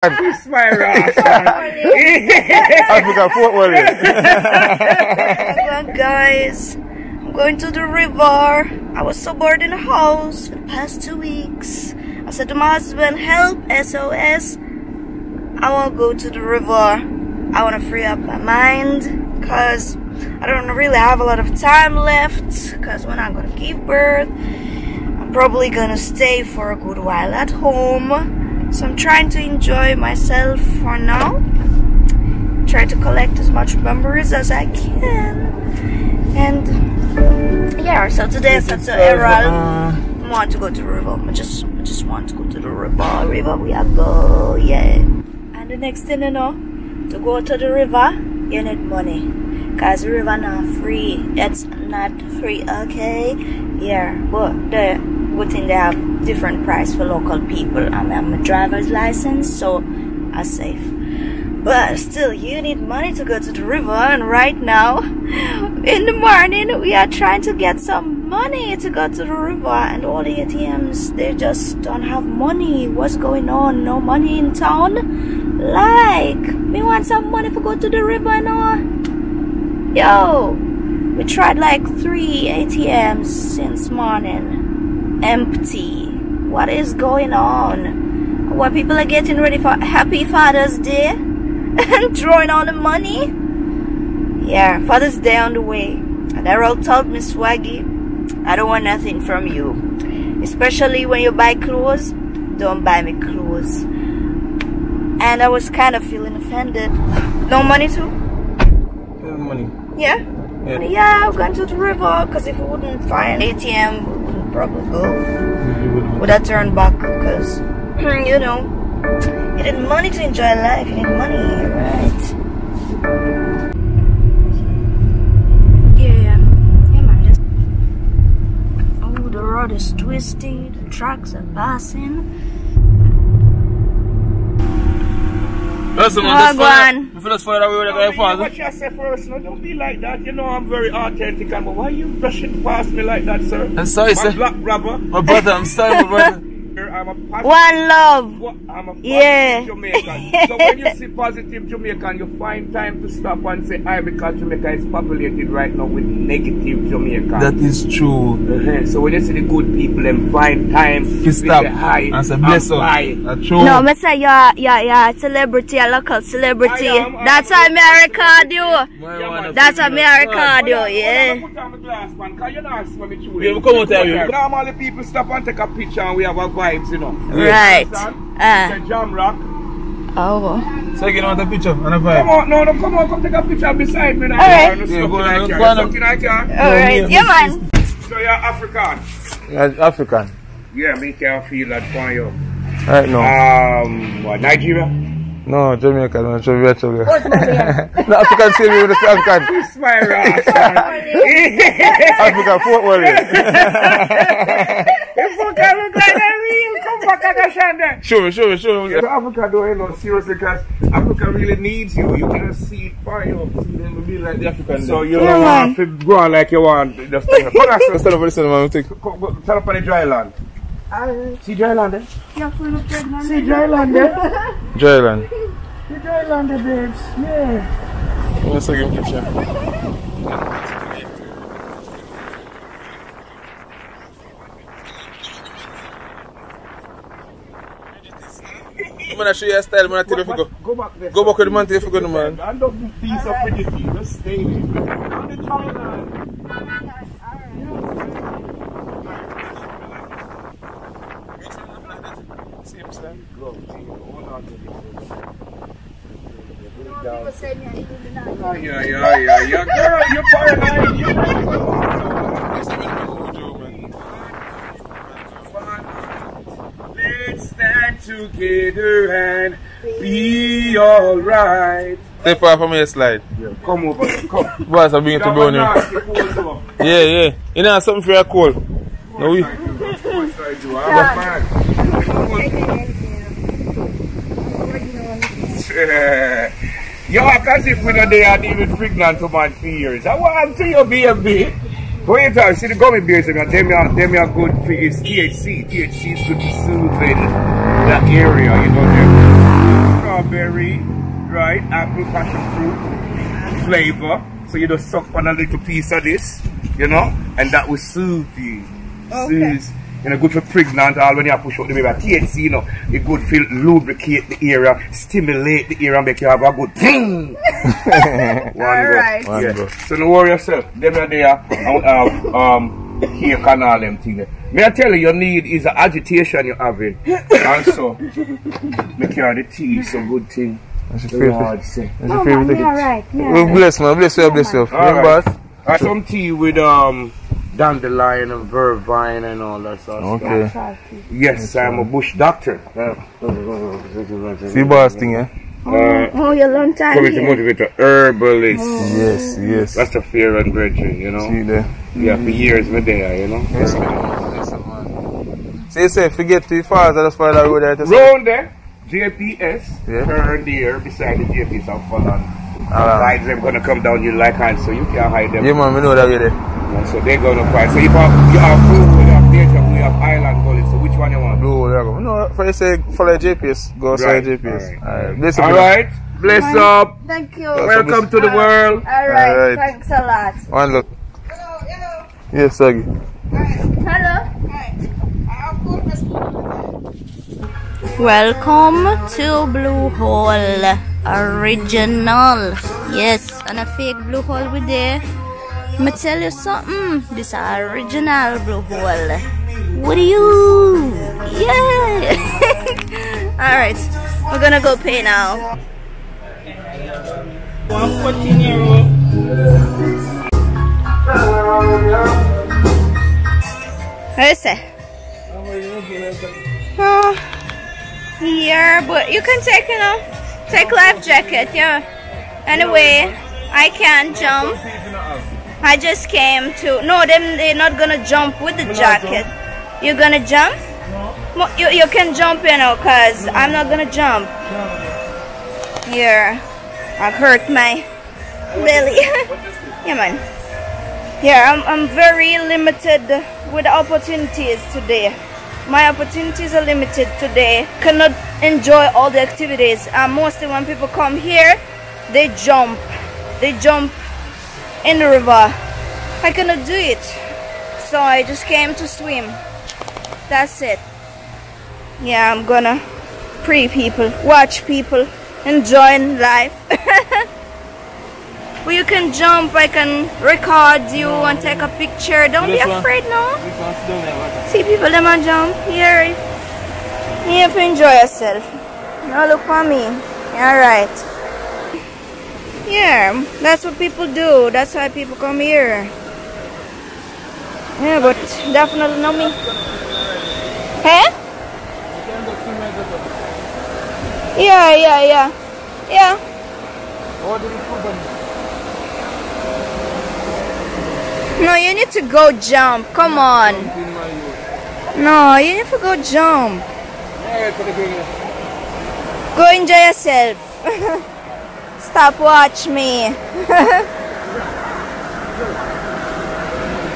Kiss my ass. Africa Fort Warrior. Well, guys, I'm going to the river. I was so bored in the house for the past 2 weeks. I said to my husband, help, SOS. I want to go to the river. I want to free up my mind because I don't really have a lot of time left, because when I'm going to give birth, I'm probably going to stay for a good while at home. So I'm trying to enjoy myself for now. Try to collect as much memories as I can. And yeah, so today I said to Errol, I want to go to the river. I just want to go to the river. River we are go, yeah. And the next thing you know, to go to the river, you need money. Cause the river not free. It's not free, okay? Yeah, but the good thing they have different price for local people. I'm a driver's license, so I'm safe. But still, you need money to go to the river. And right now, in the morning, we are trying to get some money to go to the river. And all the ATMs, they just don't have money. What's going on? No money in town? Like, me want some money to go to the river now. Yo, we tried like 3 ATMs since morning. Empty. What is going on? What, people are getting ready for Happy Father's Day and throwing all the money? Yeah, Father's Day on the way. And Errol told me, Swaggy, I don't want nothing from you. Especially when you buy clothes, don't buy me clothes. And I was kind of feeling offended. No money too? Money. Yeah? Yeah, I'm going to the river, because if we wouldn't find ATM, we wouldn't probably go. Would I turn back? Because, you know, you need money to enjoy life. You need money, right? Yeah, man. Oh, the road is twisty. The trucks are passing. Listen, man, if you just follow away with the guy father. What you say first, no, don't be like that. You know I'm very authentic, but why are you brushing past me like that, sir? I'm sorry, sir. Black brother. My brother, I'm sorry, my brother. I'm a positive, one love. I'm a positive Jamaican. So when you see positive Jamaican, you find time to stop and say, "I," because Jamaica is populated right now with negative Jamaican. That is true. So when you see the good people, then find time to stop and say, bless up. That's true. No, I say you're a celebrity, a local celebrity. That's America do. That's America do, yeah. Normally people stop and take a picture and we have a vibes, you know. Right. It's a jam rock. Oh. So you want a picture and a vibe? Come on, no, come on, come take a picture beside me now. Alright. Alright, yeah, man. So you're African? Yeah, African. Yeah, me can feel that for you. Right now. What, Nigeria? No, Jamaica, no, Jamaica. No, African, see me with the African. Kiss my ass. Africa Fort Warrior. If you can look like that real, come back and shine. Show me. Africa don't know seriously, because Africa really needs you. You can see it for you. Be like the African. So you don't want to go on like you want. Just stand up for the cinema. Stand up on the dry land. See dry land there? See dry land there? Dry land. See dry land there, babes. Yeah. Let's take a picture. I'm gonna show you a style, man. Go back there. Go back with the man if you go, man. And don't be piece of fidgety. Just stay there. On the dry land. Yeah. Girl, you're paranoid. Let's stand together and be alright. Step far from your slide. Yeah, come over. Come. Boss, I'll bring it to bone you. Yeah. You know something for your cold. No, we. You act as if we know they are even pregnant to man for years. I want to your baby. Wait till see the gummy bears and them are good for its THC. THC is good to soothe that area, you know. cherry, right? Apple, passion fruit flavor. So you just suck on a little piece of this, you know, and that will soothe you. Okay. Soothe. You know, good for pregnant, all when you push out the baby. THC, you know, it good for lubricate the area, stimulate the area, and make you have a good thing. Alright. Yeah. So don't worry yourself. Them are there, cake and all them things. May I tell you, your need is the agitation you're having. Also, make you have the tea, so good thing. That's your favorite. That's your Oh, man, yeah, right. Yeah, Well, bless man, bless you, bless you. Alright. Some tea with dandelion and vervine and all that sort of stuff. Okay. Yes, I'm a bush doctor. See boss thing, eh? Oh, you long time Coming to here. motivate a herbalist. Yes, yes. That's the fear and brethren, you know. See there. Yeah, for years we're there, you know. Yes, man. So you say, forget too far, so just follow that road there to say. Round there, JPS, Yeah. turn there beside the JPS of Holland. Guys, they're gonna come down you like hands, so you can't hide them. Yeah, man, we know that already. Yeah, so they're gonna fight. So you have blue, you have nature, you have island gully. So which one you want? Blue, there go. No, for you say, follow GPS, go outside Right, GPS. alright. Alright, bless you. Alright, bless up. Thank you. Welcome to the world. Alright, Alright. thanks a lot. One look. Yes, Swaggy. Hello. Welcome to Blue Hole Original. Yes, and a fake Blue Hole with there. I'ma tell you something. This is original Blue Hole. What are you? Yeah. Alright, we're gonna go pay now. 14-year-old. What is it? Oh, yeah, but you can take, you know, take life jacket, yeah. Anyway, I can't jump. I just came to, no, they're not gonna jump with the jacket. You're gonna jump? You can jump, you know, cause I'm not gonna jump. Here, I hurt my belly. Yeah, man. Yeah, I'm very limited with opportunities today. My opportunities are limited today. Cannot enjoy all the activities. Mostly when people come here, they jump. They jump in the river. I cannot do it. So I just came to swim. That's it. Yeah, I'm gonna pray people, watch people, enjoying life. Well, you can jump, I can record you and take a picture. Don't be afraid, no? See people them and jump here. You have to enjoy yourself. Now look for me. Alright. Yeah, that's what people do. That's why people come here. Yeah, but definitely not me. Hey? Yeah. No, you need to go jump. Come on. No, you need to go jump. Go enjoy yourself. Stop watch me.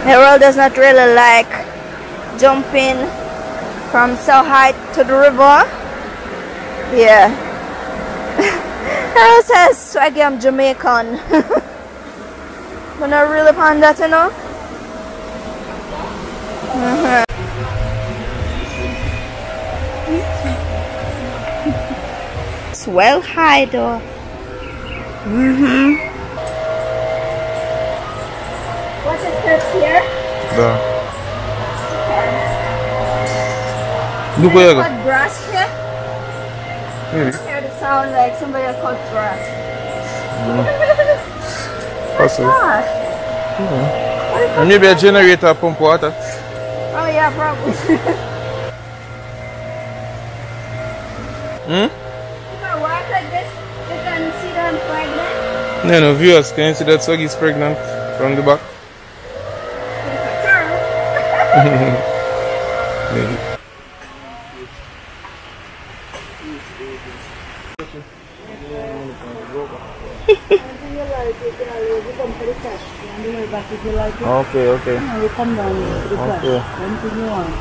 The world does not really like jumping from so high to the river. Yeah. It says Swaggy, I'm Jamaican. But not really upon that, you know. It's well high though. What is this here? Da. Look where you go. Cut grass here? Really? I hear the sound like somebody cut grass. Possible. Gosh. Maybe a generator pump water. Oh yeah, probably. If I walk like this, you can see that I'm pregnant. No, viewers, can you see that Swaggy is pregnant from the back? Okay. We come down here to the Okay. Anything you want.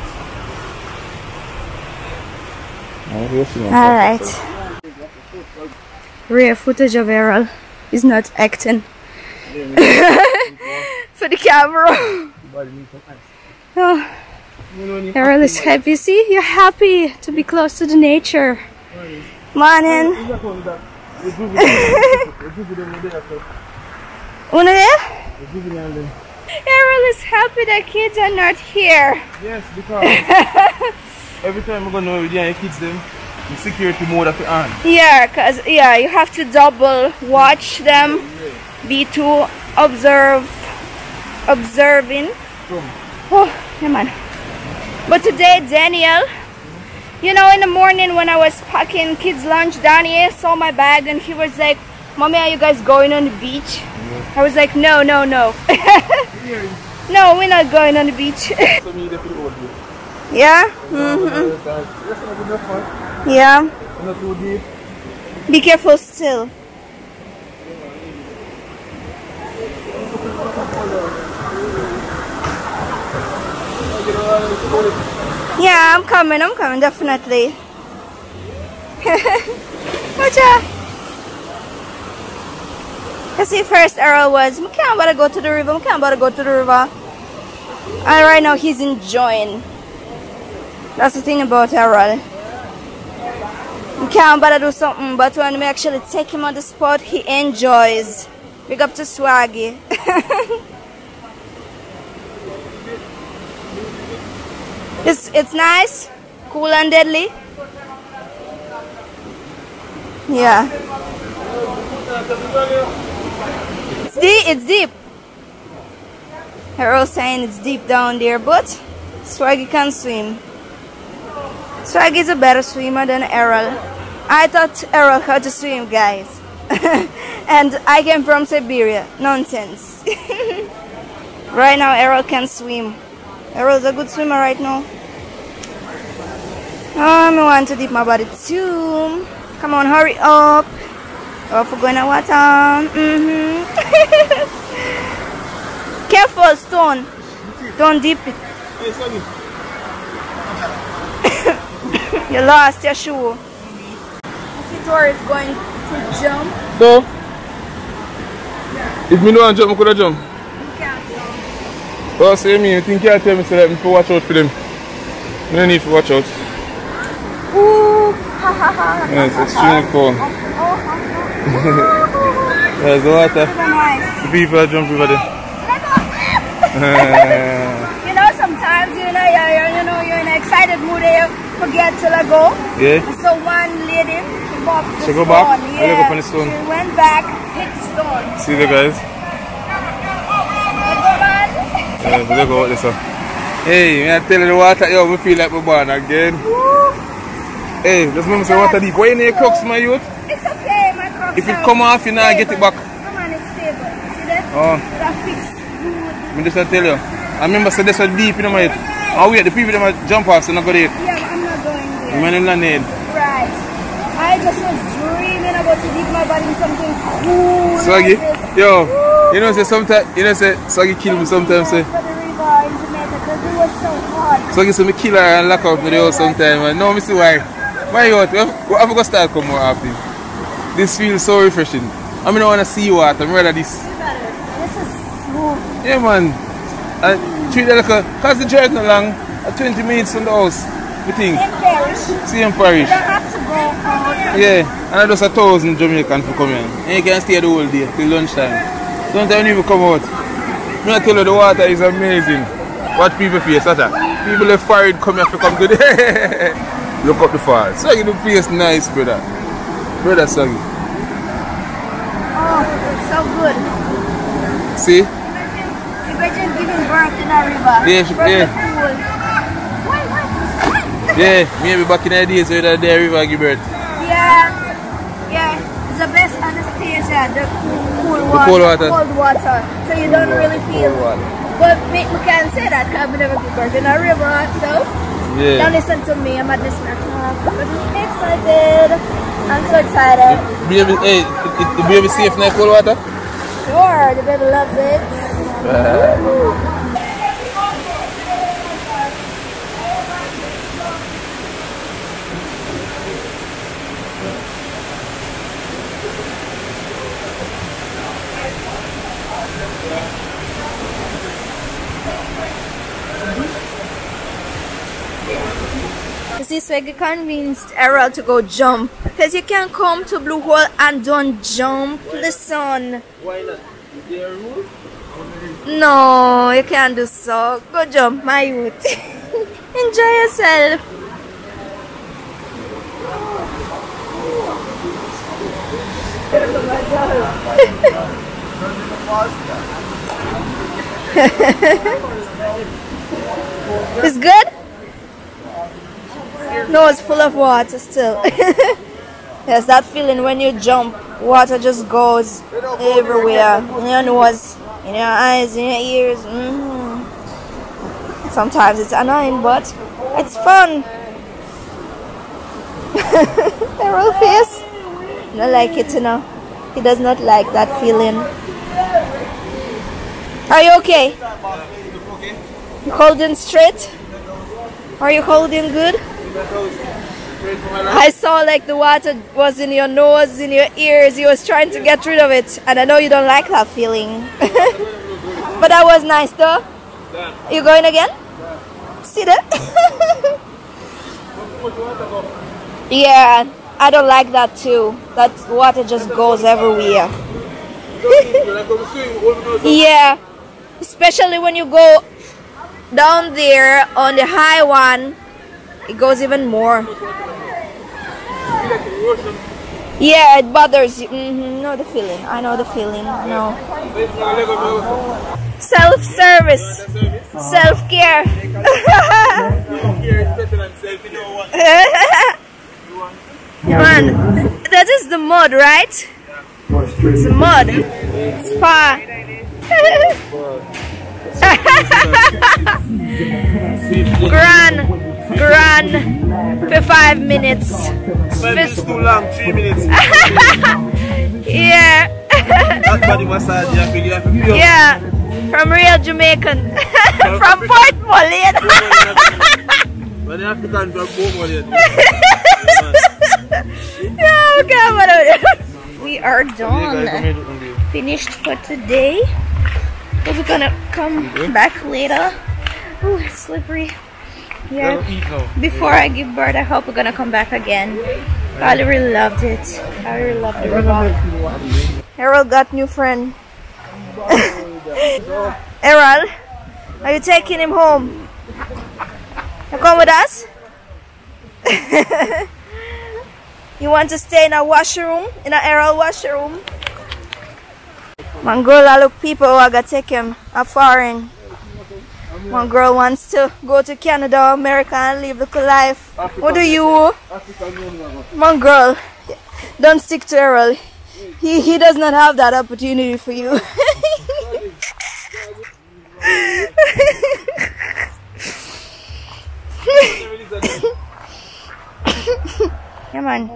Alright. Rare footage of Errol. He's not acting for the camera. Oh. Errol is happy. See, you're happy to be close to the nature. Morning. Errol is happy that kids are not here. Yes, because every time we go to the kids them, the security mode of the on. Yeah, cause you have to double watch them, be too observing. Oh, yeah, man. But today, Daniel, you know, in the morning when I was packing kids' lunch, Daniel saw my bag and he was like, "Mommy, are you guys going on the beach?" I was like, no. No, we're not going on the beach. Yeah? Yeah. Be careful still. Yeah, I'm coming, definitely. Watcha. You see, first Errol was, I can't bother go to the river, And right now he's enjoying. That's the thing about Errol. I can't bother do something, but when we actually take him on the spot, he enjoys. Big up to Swaggy. It's nice, cool and deadly. Yeah. It's deep. Errol saying it's deep down there, but Swaggy can swim. Swaggy is a better swimmer than Errol. I thought Errol had to swim, guys. And I came from Siberia. Nonsense. Right now, Errol can swim. Errol's a good swimmer right now. I want to dip my body too. Come on, hurry up. Oh, we're going to water. Careful, stone. Don't dip it. You lost your shoe. Sitor is going to jump. So, if me don't jump, I could have jump. You can't jump. Oh, say me, you think you tell me so that I can watch out for them? You don't need to watch out. Ooh, ha ha ha. Yeah, it's extremely cold. There's the water. Nice. The people are jumping over there. You know, sometimes you're in an excited mood and you forget to let go. Yeah. So one lady, she go back? Yeah. I look up on the stone. She went back, hit the stone. See the guys? Yeah, look at this one. Hey, I tell you the water, yo, we feel like we're born again. Woo. Hey, let's remember say water deep. Why you need crooks, my youth? It's okay, my crooks. If it come off, you know, get it back. Come on, it's stable. See that? Oh. That fixed. I just tell you. I remember so this was deep in my head. Oh wait, the people that might jump off, so not go there. Yeah, I'm not going there. You might not need. Right. I just was dreaming about to dip my body in something cool. Swaggy, like this. yo, Woo. you know say sometimes, say Swaggy kill me sometimes. Say. For the river in Jamaica because it was so hot. Swaggy say me kill her and lock up the house sometimes. And now me see why. Why you what? We have to start come more often. This feels so refreshing. I mean, I want to see water. I'm rather this. This is smooth. Yeah, man. And treat it like a, cause the drive not long, 20 minutes from the house, we think. Same parish. You don't have to go out. Yeah, and I just 1,000 Jamaicans for coming. And you can stay the whole day till lunchtime. Sometimes you even come out. I tell you the water is amazing. Watch people face, that's that. People are fired come here to come to the look up the falls. So the place nice, brother. Brother Swaggy. Oh, it's so good. See? Imagine giving birth in a river. Yeah, yeah, maybe back in the days where the river give birth. Yeah, it's the best anesthesia, the cold water. So you don't really feel. But we can't say that because we never give birth in a river. So don't listen to me, I'm at this matter. I'm excited. I'm so excited. The baby safe in the cold water? Sure, the baby loves it. You see, Swaggy convinced Errol to go jump. Because you can't come to Blue Hole and don't jump. Listen. Why not? Is there a rule? No, you can't do so. Go jump, my youth. Enjoy yourself. It's good? No, it's full of water still. Yes, that feeling when you jump, water just goes everywhere. In your nose, in your eyes, in your ears. Sometimes it's annoying, but it's fun. The real face. I don't like it, you know. He does not like that feeling. Are you okay? You holding straight? Are you holding good? I saw like the water was in your nose, in your ears. You was trying to get rid of it, and I know you don't like that feeling. But that was nice though. You going again? See that? Yeah, I don't like that too. That water just goes everywhere. Yeah, especially when you go down there on the high one, it goes even more. Yeah, it bothers you. Know the feeling. I know the feeling. No. Self-service. Self-care. Man, that is the mud, right? It's the mud. Spa. Grand for 5 minutes. 5 minutes too long, 3 minutes. Yeah. That body massage, Yeah, from real Jamaican. From Port Moline. But the Africans are Port Moline. Yeah, okay, we are done. Finished for today. We're gonna come back later. Ooh, it's slippery. Yeah. Before I give birth, I hope we're gonna come back again. I really loved it. I really loved the river. Errol got new friend. Errol, are you taking him home? You come with us? You want to stay in a washroom? In a Errol washroom? One girl, I look people who are gonna take him a foreign. One girl wants to go to Canada, America and live the good life. What do you? One girl, don't stick to Errol. He does not have that opportunity for you. Yeah, man.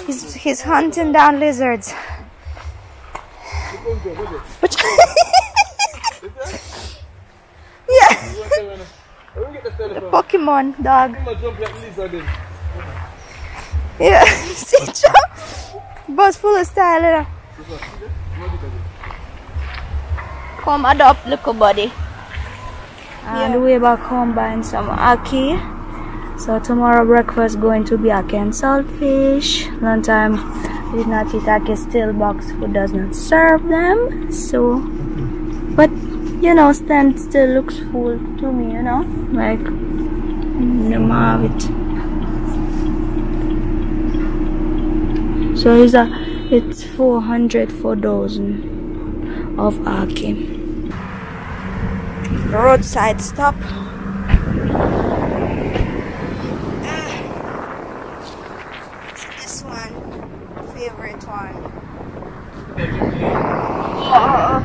He's hunting down lizards. Yeah. Pokemon dog. Yeah. See, boss full of style. You know? Come adopt little buddy. And the way back home buying some ackee. So tomorrow breakfast going to be ackee and saltfish. Long time we did not eat ackee, still box food does not serve them. So, but you know, stand still looks full to me, you know, like the have it. So it's 400,000 of ackee. Roadside stop. This one, favorite one. Oh.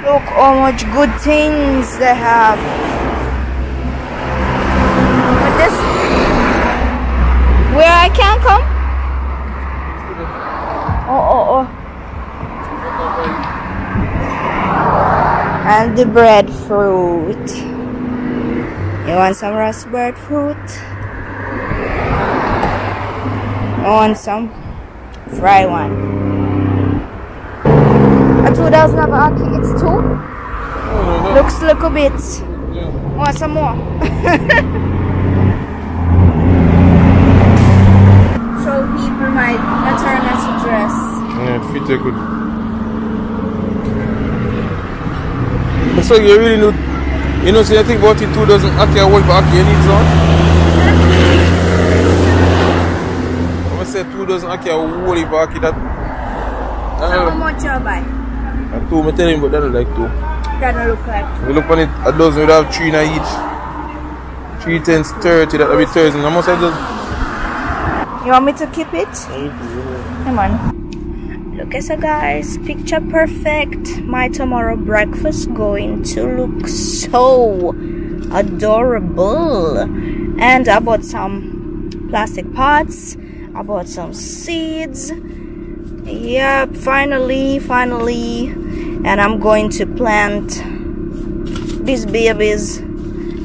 Look how much good things they have. But this, where I can come? Oh. And the breadfruit. You want some raspberry fruit? You want some Fry one. A 2 doesn't have aki. It's 2. Looks a little bit. Want some more? Show people my maternity dress. Yeah, it fits good. So you really know, you know, so you think about it, 2 dozen aki, a whole aki, you need some? I say 2 dozen aki, a whole aki, that... How much you buy? 2, I'm telling you, but that don't like 2. That don't look like 2. You look on it, a dozen would have 3 in each. 3 10s 30, that will be 1,000. How much I do? You want me to keep it? Come on. Look at that, guys, picture perfect. My tomorrow breakfast going to look so adorable. And I bought some plastic pots. I bought some seeds. Yep, finally. And I'm going to plant these babies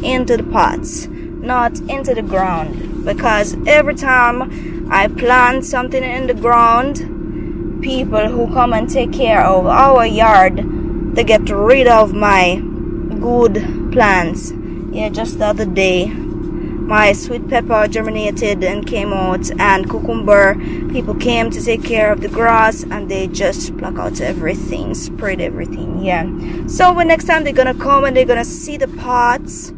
into the pots, not into the ground, because every time I plant something in the ground, people who come and take care of our yard, they get rid of my good plants. Yeah, just the other day my sweet pepper germinated and came out, and cucumber, people came to take care of the grass and they just pluck out everything, sprayed everything. Yeah, so when next time they're gonna come and they're gonna see the pots,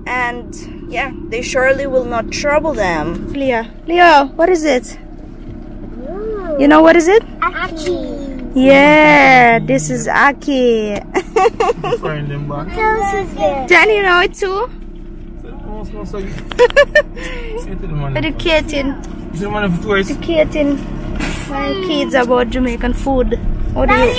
and yeah, they surely will not trouble them. Leo, what is it? You know what is it? Aki. Yeah, this is Aki. Find them back. Dan, you know it too? Educating my kids about Jamaican food. What do you?